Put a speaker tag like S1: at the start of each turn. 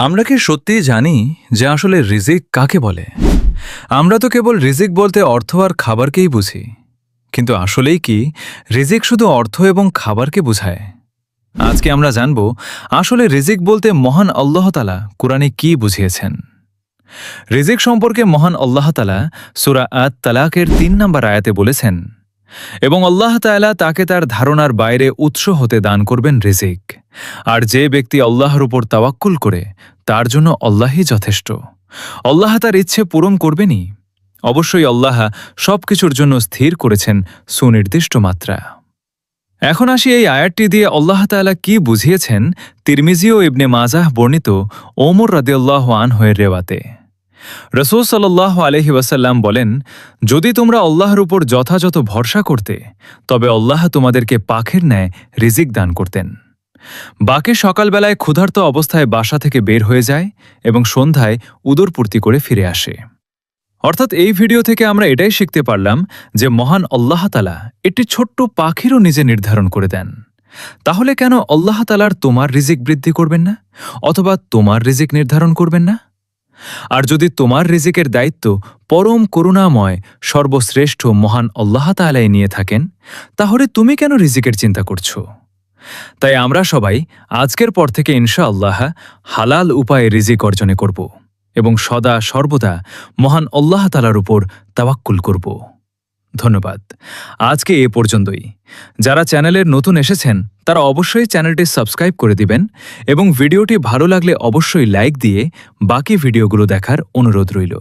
S1: আমরা কি সত্যিই জানি যে আসলে রিজিক কাকে বলে? আমরা তো কেবল রিজিক বলতে অর্থ আর খাবারকেই বুঝি। কিন্তু আসলেই কি রিজিক শুধু অর্থ এবং খাবারকে বোঝায়? আজকে আমরা জানব আসলে রিজিক বলতে মহান আল্লাহ তাআলা কুরআনে কি বুঝিয়েছেন। রিজিক সম্পর্কে মহান আল্লাহ তাআলা সূরা আত-তালাকের ৩ নম্বর আয়াতে বলেছেন, এবং আল্লাহ তাআলা তাকে তার ধারণার বাইরে উৎস হতে দান করবেন রিজিক। আর যে ব্যক্তি আল্লাহর উপর তাওয়াক্কুল করে তার জন্য আল্লাহই যথেষ্ট। আল্লাহ তার ইচ্ছে পূরণ করবেনই। অবশ্যই আল্লাহ সবকিছুর জন্য স্থির করেছেন সুনির্দিষ্ট মাত্রা। এখন আসি এই আয়াতটি দিয়ে আল্লাহ তাআলা কি বুঝিয়েছেন তিরমিজি ও ইবনে মাজাহ বর্ণিত ওমর রাদিয়াল্লাহু আনহু-এর রেওয়াতে। রাসূল সাল্লাল্লাহু আলাইহি ওয়াসাল্লাম বলেন, যদি তোমরা আল্লাহর উপর যথাযথ ভরসা করতে তবে আল্লাহ তোমাদেরকে পাখির ন্যায় রিজিক দান করতেন। বাকি সকালবেলায় ক্ষুধার্ত অবস্থায় বাসা থেকে বের হয়ে যায় এবং সন্ধ্যায় উদরপূর্তি করে ফিরে আসে। অর্থাৎ এই ভিডিও থেকে আমরা এটাই শিখতে পারলাম যে মহান আল্লাহ তাআলা একটি ছোট্ট পাখিরও নিজে নির্ধারণ করে দেন। তাহলে কেন আল্লাহ তাআলার তোমার রিজিক বৃদ্ধি করবেন না, অথবা তোমার রিজিক নির্ধারণ করবেন না? আর যদি তোমার রিজিকের দায়িত্ব পরম করুণাময় সর্বশ্রেষ্ঠ মহান আল্লাহ তাআলাই নিয়ে থাকেন, তাহলে তুমি কেন রিজিকের চিন্তা করছো? তাই আমরা সবাই আজকের পর থেকে ইনশাআল্লাহ হালাল উপায়ে রিজিক অর্জনে করব এবং সদা সর্বদা মহান আল্লাহ তাআলার উপর তাওয়াক্কুল করব। ধন্যবাদ। আজকে এ পর্যন্তই। যারা চ্যানেলের নতুন এসেছেন তারা অবশ্যই চ্যানেলটি সাবস্ক্রাইব করে দিবেন এবং ভিডিওটি ভালো লাগলে অবশ্যই লাইক দিয়ে বাকি ভিডিওগুলো দেখার অনুরোধ রইল।